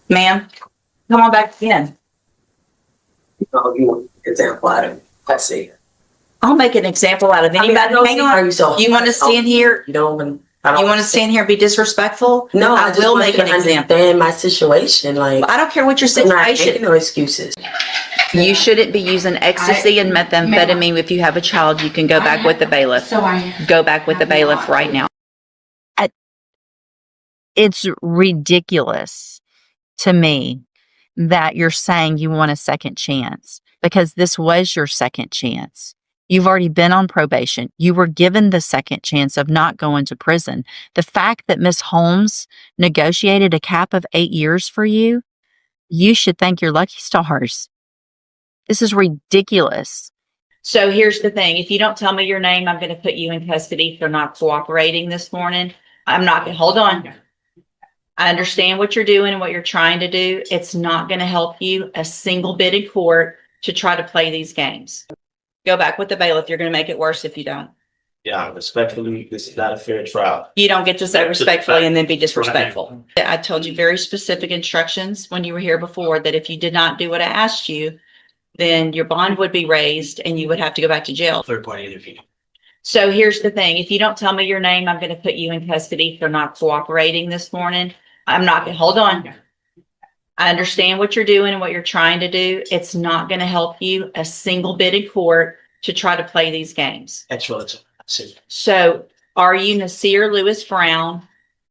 Ma'am, come on back again. Oh, you want an example out of it? I see. I'll make an example out of anybody. Hang on. You want to stand here? You don't. You want to stand here and be disrespectful? No, I just will want make you an to example. understand my situation. Like, I don't care what your I'm not making situation. no excuses. You shouldn't be using ecstasy and methamphetamine. If you have a child, you can go back with the bailiff. Go back with the bailiff right now. It's ridiculous to me that you're saying you want a second chance, because this was your second chance. You've already been on probation. You were given the second chance of not going to prison. The fact that Ms. Holmes negotiated a cap of 8 years for you, you should thank your lucky stars. This is ridiculous. So here's the thing. If you don't tell me your name, I'm going to put you in custody for not cooperating this morning. I'm not going to, hold on. I understand what you're doing and what you're trying to do. It's not going to help you a single bit in court to try to play these games. Go back with the bailiff. You're going to make it worse if you don't. Yeah, respectfully, this is not a fair trial. You don't get to say respectfully and then be disrespectful. I told you very specific instructions when you were here before that if you did not do what I asked you, then your bond would be raised and you would have to go back to jail. Third party interview. So here's the thing. If you don't tell me your name, I'm going to put you in custody for not cooperating this morning. I'm not going to, hold on. I understand what you're doing and what you're trying to do. It's not going to help you a single bit in court to try to play these games. Excellent. So are you Nasir Lewis Brown,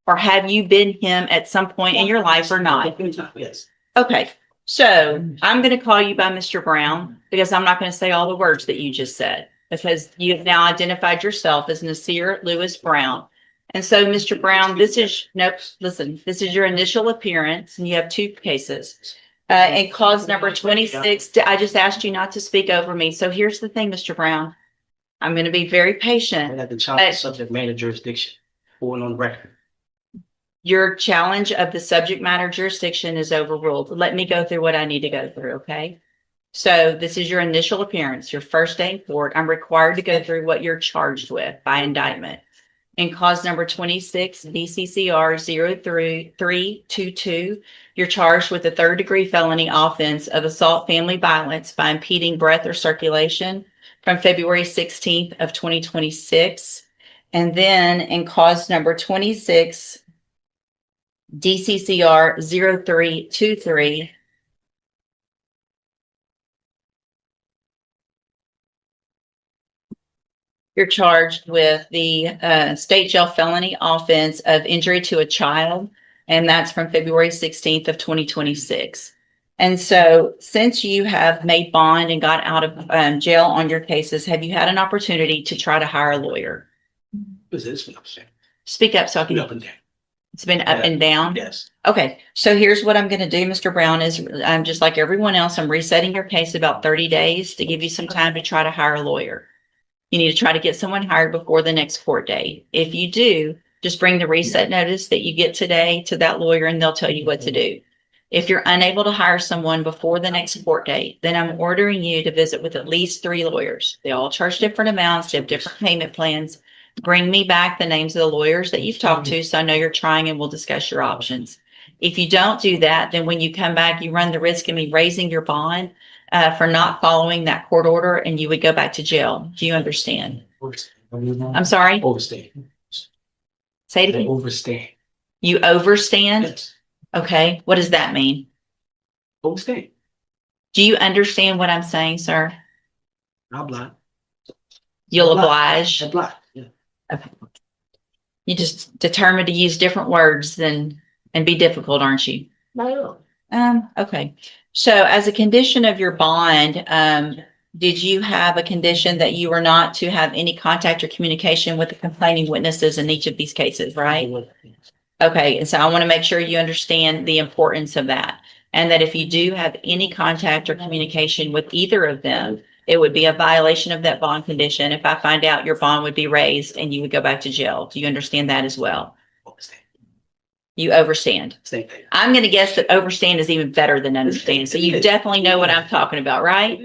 or have you been him at some point in your life or not? Yes. Okay. So I'm going to call you by Mr. Brown because I'm not going to say all the words that you just said, because you have now identified yourself as Nasir Lewis Brown. And so, Mr. Brown, this is your initial appearance, and you have 2 cases. And cause number 26, I just asked you not to speak over me. So here's the thing, Mr. Brown. I'm going to be very patient. And at the child subject matter jurisdiction, going on record. Your challenge of the subject matter jurisdiction is overruled. Let me go through what I need to go through, okay? So this is your initial appearance, your first day in court. I'm required to go through what you're charged with by indictment. In cause number 26, BCCR 03322, you're charged with a 3rd-degree felony offense of assault family violence by impeding breath or circulation from February 16th of 2026. And then in cause number 26, DCCR 0323, you're charged with the state jail felony offense of injury to a child, and that's from February 16th of 2026. And so since you have made bond and got out of jail on your cases, have you had an opportunity to try to hire a lawyer? Speak up so I can. Up and down. It's been up and down? Yes. Okay, so here's what I'm going to do, Mr. Brown, is I'm just like everyone else. I'm resetting your case about 30 days to give you some time to try to hire a lawyer. You need to try to get someone hired before the next court date. If you do, just bring the reset notice that you get today to that lawyer and they'll tell you what to do. If you're unable to hire someone before the next court date, then I'm ordering you to visit with at least 3 lawyers. They all charge different amounts. They have different payment plans. Bring me back the names of the lawyers that you've talked to so I know you're trying, and we'll discuss your options. If you don't do that, then when you come back, you run the risk of me raising your bond for not following that court order, and you would go back to jail. Do you understand? I'm sorry? Overstand. Say it again. Overstand. You overstand? Yes. Okay. What does that mean? Overstand. Do you understand what I'm saying, sir? I'll block. You'll oblige. I'll block. Yeah. Okay. You just determined to use different words and be difficult, aren't you? No. Okay. So as a condition of your bond, did you have a condition that you were not to have any contact or communication with the complaining witnesses in each of these cases, right? Okay. And so I want to make sure you understand the importance of that. And that if you do have any contact or communication with either of them, it would be a violation of that bond condition. If I find out, your bond would be raised and you would go back to jail. Do you understand that as well? Overstand. You overstand. Same thing. I'm going to guess that overstand is even better than understand. So you definitely know what I'm talking about, right?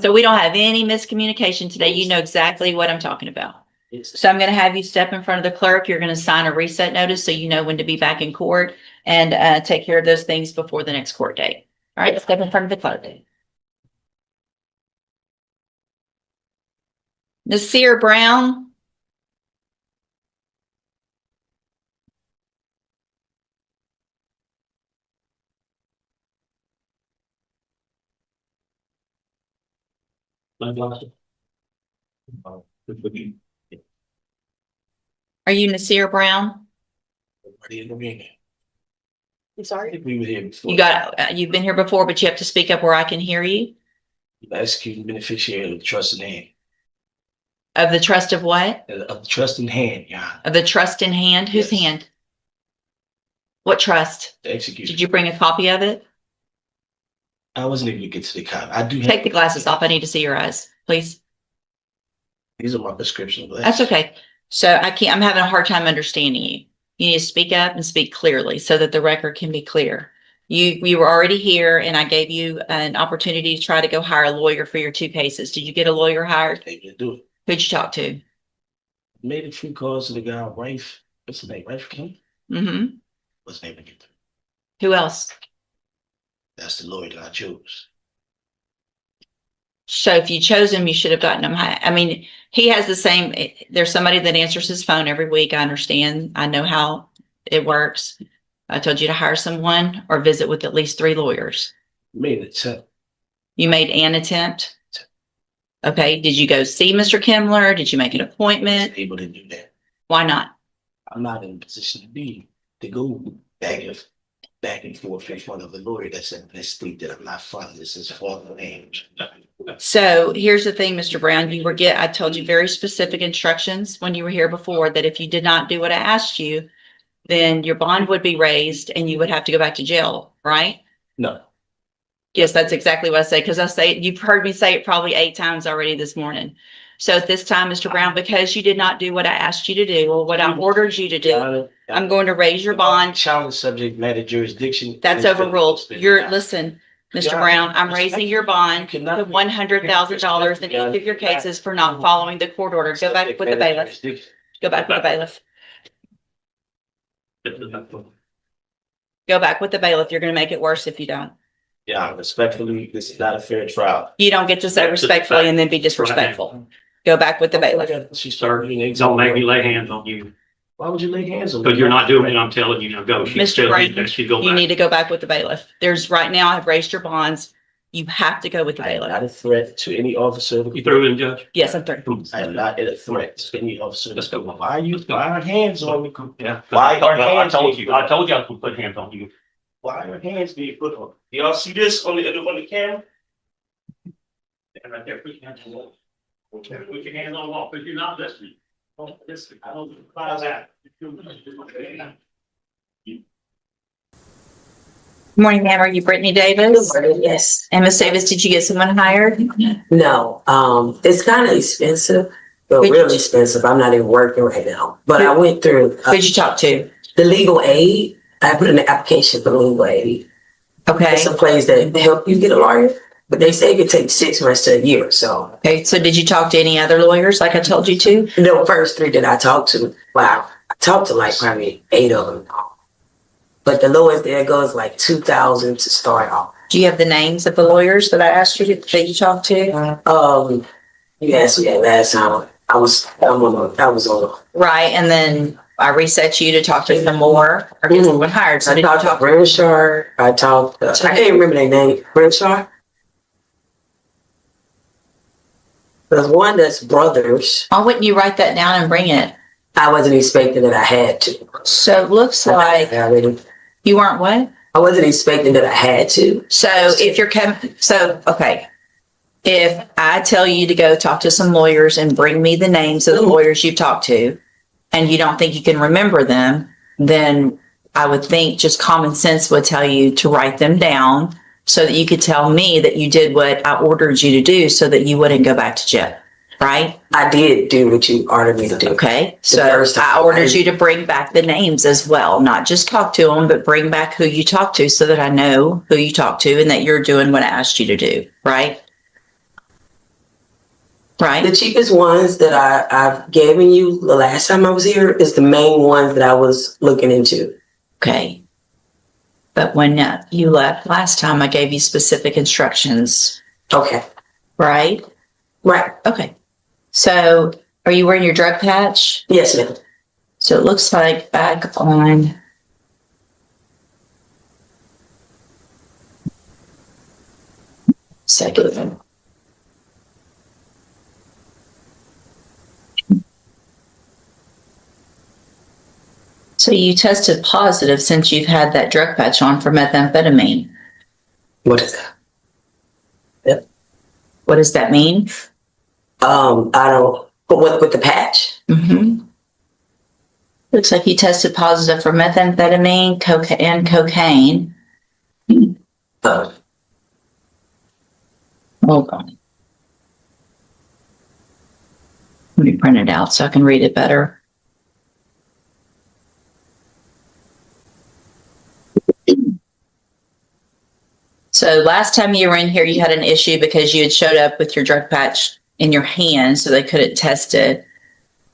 So we don't have any miscommunication today. You know exactly what I'm talking about. Yes. So I'm going to have you step in front of the clerk. You're going to sign a reset notice so you know when to be back in court and take care of those things before the next court date. All right, step in front of the clerk. Nasir Brown. My glasses. Are you Nasir Brown? Everybody in the ring. I'm I sorry. think we were here before. You've been here before, but you have to speak up where I can hear you. Executing beneficiary of the trust in hand. Of the trust of what? Of the trust in hand, yeah. Of the trust in hand? Whose Yes. hand? What trust? The execution. Did you bring a copy of it? I wasn't able to get to the cop. I do Take the glasses off. I need to see your eyes, please. These are my prescription glasses. That's okay. So I'm having a hard time understanding you. You need to speak up and speak clearly so that the record can be clear. You were already here and I gave you an opportunity to try to go hire a lawyer for your 2 cases. Did you get a lawyer hired? Able to do it. Who'd you talk to? Made a few calls to the guy, Rife. What's his name? Rife King? Mm-hmm. Wasn't able to get through. Who else? That's the lawyer that I chose. So if you chose him, you should have gotten him. I mean, he has the same, there's somebody that answers his phone every week. I understand. I know how it works. I told you to hire someone or visit with at least 3 lawyers. Made an attempt. You made an attempt. Okay. Did you go see Mr. Kimler? Did you make an appointment? Able to do that. Why not? I'm not in a position to go back and forth in front of a lawyer that's in this state that I'm not from. This is formal name. So here's the thing, Mr. Brown, I told you very specific instructions when you were here before that if you did not do what I asked you, then your bond would be raised and you would have to go back to jail, right? No. Yes, that's exactly what I say, because you've heard me say it probably 8 times already this morning. So at this time, Mr. Brown, because you did not do what I asked you to do or what I ordered you to do, I'm going to raise your bond. Challenge subject matter jurisdiction. That's overruled. Listen, Mr. Brown, I'm raising your bond to $100,000 in each of your cases for not following the court order. Go back with the bailiff. Go back with the bailiff. Go back with the bailiff. You're going to make it worse if you don't. Yeah, respectfully, this is not a fair trial. You don't get to say respectfully and then be disrespectful. Go back with the bailiff. She started. Don't make me lay hands on you, Why would you lay hands on me? because you're not doing it. I'm telling you now, go. Mr. Brown, you need to go back with the bailiff. Right now, I've raised your bonds. You have to go with the I am bailiff. not a threat to any officer. You through in, Judge? Yes, I'm through. I am not a threat to any officer. Let's go. Why are hands on me? Yeah. Why are I hands told being you, I told you I was gonna put hands on you. Why are hands being put on? Y'all see this on the camera? Stand right there, put your hands on the wall. Okay, put your hands on the wall, because you're not listening. Don't listen. I don't apply that. Good morning, ma'am. Are you Brittany Davis? Yes. And Miss Davis, did you get someone hired? No, it's kind of expensive, but Who'd you- really expensive. I'm not even working right now. But I went through Who'd you talk to? the legal aid. I put in an application for legal aid. Okay. It's a place that help you get a lawyer, but they say it could take 6 months to a year or so. Okay. So did you talk to any other lawyers like I told you to? The first 3 that I talked to, wow, I talked to like probably 8 of them. But the lowest there goes like 2,000 to start off. Do you have the names of the lawyers that I asked you that you talked to? You asked me that last time. I was on. Right. And then I reset you to talk to them more or get someone hired. So I did you talked to talk? Renshaw. I can't remember their name. Renshaw. There's one that's brothers. Why wouldn't you write that down and bring it? I wasn't expecting that I had to. So it looks like you weren't what? I wasn't expecting that I had to. So if you're okay. If I tell you to go talk to some lawyers and bring me the names of the lawyers you've talked to, and you don't think you can remember them, then I would think just common sense would tell you to write them down so that you could tell me that you did what I ordered you to do so that you wouldn't go back to jail, right? I did do what you ordered me to do. Okay, so first time I ordered you to bring back the names as well, not just talk to them, but bring back who you talked to so that I know who you talked to and that you're doing what I asked you to do, right? The right? cheapest ones that I've given you the last time I was here is the main ones that I was looking into. Okay. But when you left last time, I gave you specific instructions, Okay. right? Right. Okay. So are you wearing your drug patch? Yes, ma'am. So it looks like back on second. So you tested positive since you've had that drug patch on for methamphetamine. What is that? What does that mean? I don't. But what with the patch? Mm-hmm. Looks like you tested positive for methamphetamine, and cocaine. Uh, Hold on. Let me print it out so I can read it better. So last time you were in here, you had an issue because you had showed up with your drug patch in your hand, so they couldn't test it.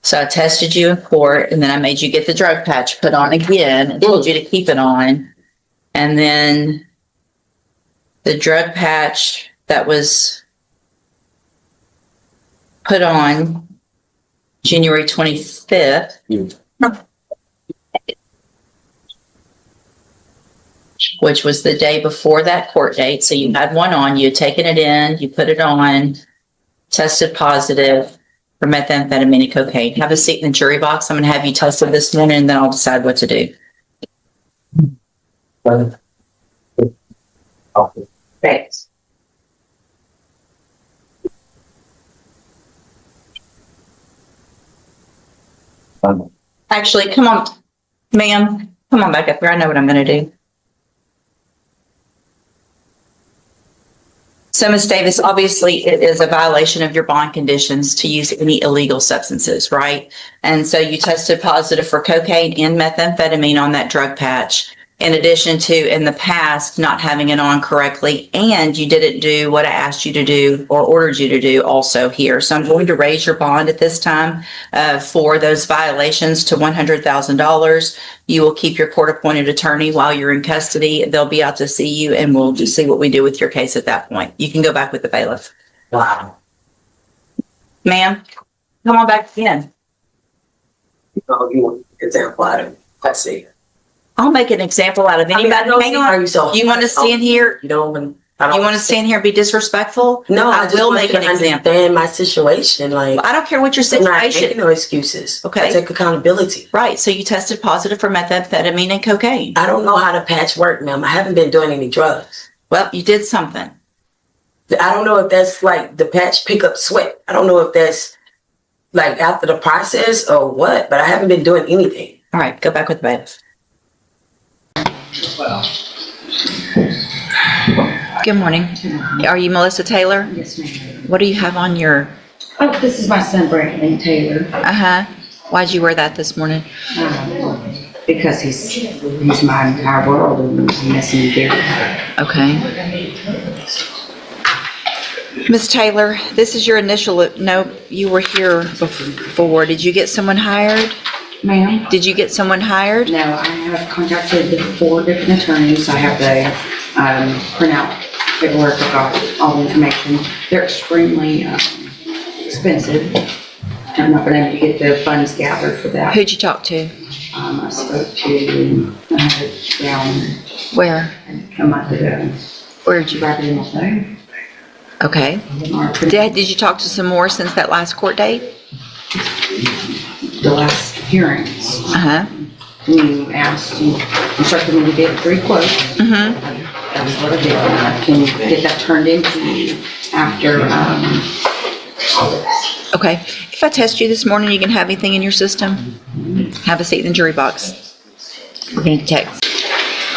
So I tested you in court, and then I made you get the drug patch put on again and told you to keep it on. And then the drug patch that was put on January 25th, which was the day before that court date. So you had one on, you had taken it in, you put it on, tested positive for methamphetamine and cocaine. Have a seat in the jury box. I'm going to have you tested this morning, and then I'll decide what to do. Thanks. Actually, come on, ma'am. Come on back up here. I know what I'm going to do. So, Ms. Davis, obviously it is a violation of your bond conditions to use any illegal substances, right? And so you tested positive for cocaine and methamphetamine on that drug patch, in addition to in the past not having it on correctly, and you didn't do what I asked you to do or ordered you to do also here. So I'm going to raise your bond at this time for those violations to $100,000. You will keep your court-appointed attorney while you're in custody. They'll be out to see you, and we'll just see what we do with your case at that point. You can go back with the bailiff. wow. Ma'am, come on back in. Oh, you want to example out of it. Let's see. I'll make an example out of anybody. Hang on. You want to stand here? You don't want. You want to stand here and be disrespectful? No, I just will want make you an to example. understand my situation. Like, I don't care what your I'm not situation. making no excuses. Okay. I take accountability. Right. So you tested positive for methamphetamine and cocaine. I don't know how the patch work, ma'am. I haven't been doing any drugs. Well, you did something. I don't know if that's like the patch pick up sweat. I don't know if that's like after the process or what, but I haven't been doing anything. All right. Go back with the bailiff. Good morning. Are you Melissa Taylor? Yes, ma'am. What do you have on your, Oh, this is my son, Brandon Taylor, why'd you wear that this morning? because he's my entire world and he makes me very Okay. Ms. Taylor, this is your initial, no, you were here before. Did you get someone hired? Ma'am? Did you get someone hired? No, I have contacted 4 different attorneys. I have the printout paperwork of all the information. They're extremely expensive. I'm not going to get the funds gathered for that. Who'd you talk to? I spoke to down Where? a month ago. Where'd you? Right in the phone. Okay. Did you talk to some more since that last court date? The last hearings. You asked, you instructed me to get 3 quotes. That was what I did. I can get that turned into you after, Okay. If I test you this morning, you can have anything in your system? Have a seat in the jury box. We're going to text.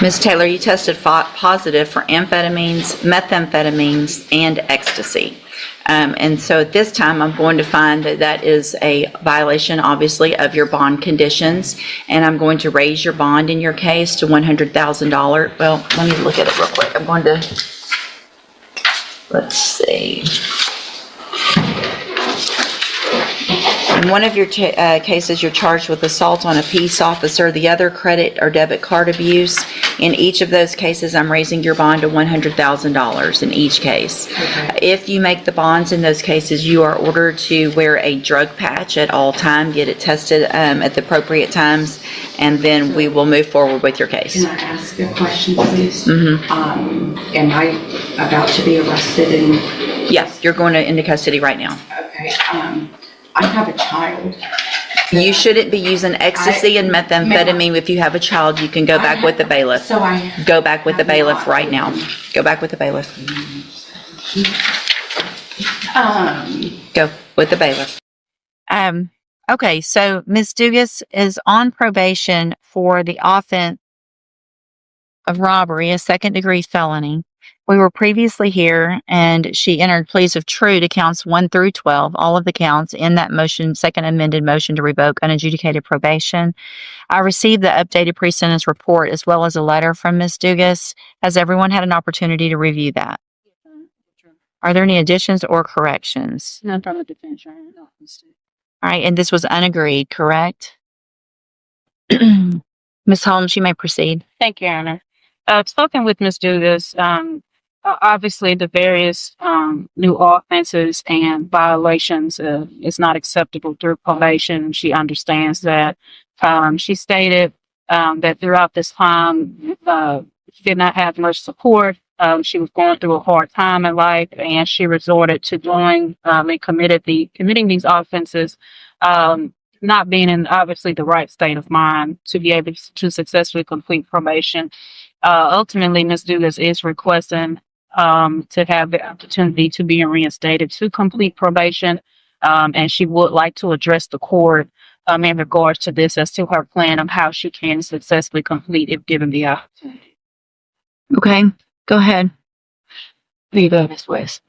Ms. Taylor, you tested positive for amphetamines, methamphetamines, and ecstasy. And so at this time, I'm going to find that that is a violation, obviously, of your bond conditions. And I'm going to raise your bond in your case to $100,000. Well, let me look at it real quick. I'm going to, let's see. In one of your cases, you're charged with assault on a peace officer, the other credit or debit card abuse. In each of those cases, I'm raising your bond to $100,000 in each case. Okay. If you make the bonds in those cases, you are ordered to wear a drug patch at all time, get it tested at the appropriate times, and then we will move forward with your case. Can I ask a question, please? Mm-hmm. Am I about to be arrested and, Yes, you're going into custody right now. okay, I have a child. You shouldn't be using ecstasy and methamphetamine. If you have a child, you can go back with the bailiff. So I. Go back with the bailiff right now. Go back with the bailiff. Go with the bailiff. Okay, so Ms. Dugas is on probation for the offense of robbery, a second-degree felony. We were previously here, and she entered pleas of true to counts 1 through 12, all of the counts in that motion, second amended motion to revoke unadjudicated probation. I received the updated pre-sentence report as well as a letter from Ms. Dugas. Has everyone had an opportunity to review that? Are there any additions or corrections? None from the defense. Right? No, All right, and this was unagreed, correct? Ms. Holmes, you may proceed. thank you, Anna. I've spoken with Ms. Dugas. Obviously, the various new offenses and violations is not acceptable through probation. She understands that. She stated that throughout this time, she did not have much support. She was going through a hard time in life, and she resorted to doing and committing these offenses, not being in obviously the right state of mind to be able to successfully complete probation. Ultimately, Ms. Dugas is requesting to have the opportunity to be reinstated to complete probation, and she would like to address the court in regards to this as to her plan of how she can successfully complete if given the opportunity. Okay, go ahead. Ms. West.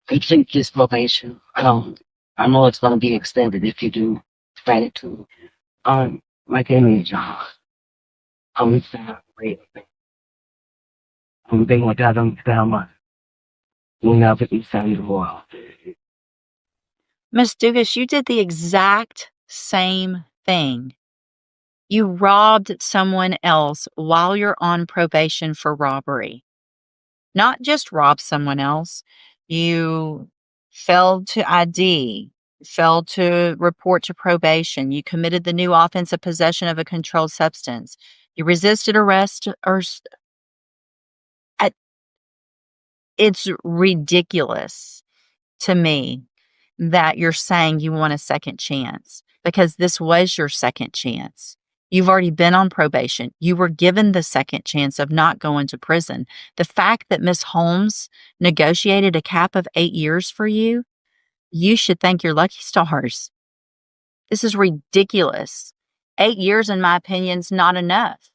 Complete this probation. I know it's going to be extended if you do grant it to. My name is John. I'm great. I'm being like I don't understand much. You know, but it's time to go out. Ms. Dugas, you did the exact same thing. You robbed someone else while you're on probation for robbery. Not just robbed someone else. You failed to ID, failed to report to probation. You committed the new offense of possession of a controlled substance. You resisted arrest it's ridiculous to me that you're saying you want a second chance because this was your second chance. You've already been on probation. You were given the second chance of not going to prison. The fact that Ms. Holmes negotiated a cap of 8 years for you, you should thank your lucky stars. This is ridiculous. 8 years, in my opinion, is not enough.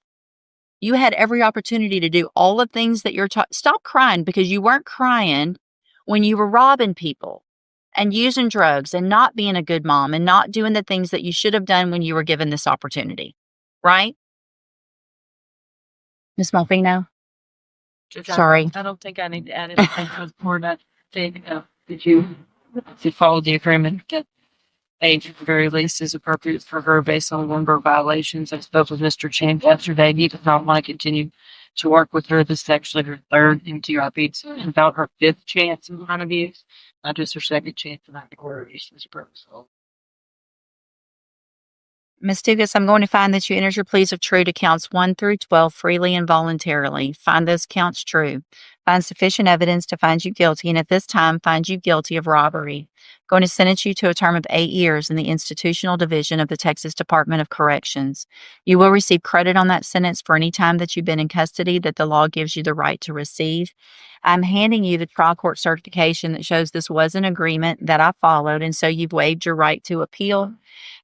You had every opportunity to do all the things that you're taught. Stop crying because you weren't crying when you were robbing people and using drugs and not being a good mom and not doing the things that you should have done when you were given this opportunity. Right? Ms. Malfino? Sorry. I don't think I need to add anything to the report. I think that you follow the agreement. Age, at the very least, is appropriate for her based on the number of violations. I spoke with Mr. Chen yesterday. He does not want to continue to work with her. This is actually her third MTRP. It's about her fifth chance in line of use, not just her second chance in line of use. Ms. Dugas, I'm going to find that you entered your pleas of true to counts 1 through 12 freely and voluntarily. Find those counts true. Find sufficient evidence to find you guilty, and at this time, find you guilty of robbery. Going to sentence you to a term of 8 years in the Institutional Division of the Texas Department of Corrections. You will receive credit on that sentence for any time that you've been in custody that the law gives you the right to receive. I'm handing you the trial court certification that shows this was an agreement that I followed, and so you've waived your right to appeal.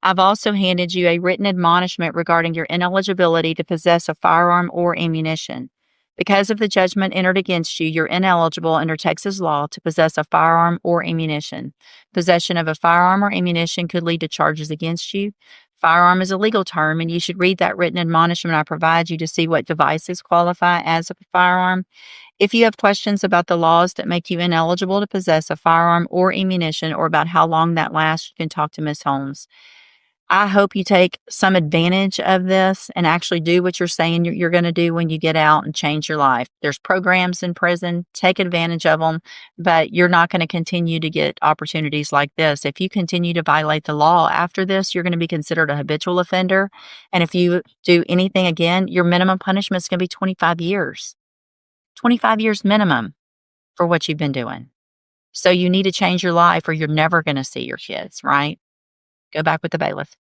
I've also handed you a written admonishment regarding your ineligibility to possess a firearm or ammunition. Because of the judgment entered against you, you're ineligible under Texas law to possess a firearm or ammunition. Possession of a firearm or ammunition could lead to charges against you. firearm is a legal term, and you should read that written admonishment I provide you to see what devices qualify as a firearm. If you have questions about the laws that make you ineligible to possess a firearm or ammunition, or about how long that lasts, you can talk to Ms. Holmes. I hope you take some advantage of this and actually do what you're saying you're going to do when you get out and change your life. There's programs in prison, take advantage of them, but you're not going to continue to get opportunities like this. If you continue to violate the law after this, you're going to be considered a habitual offender. And if you do anything again, your minimum punishment is going to be 25 years. 25 years minimum for what you've been doing. So you need to change your life or you're never going to see your kids, right? Go back with the bailiff.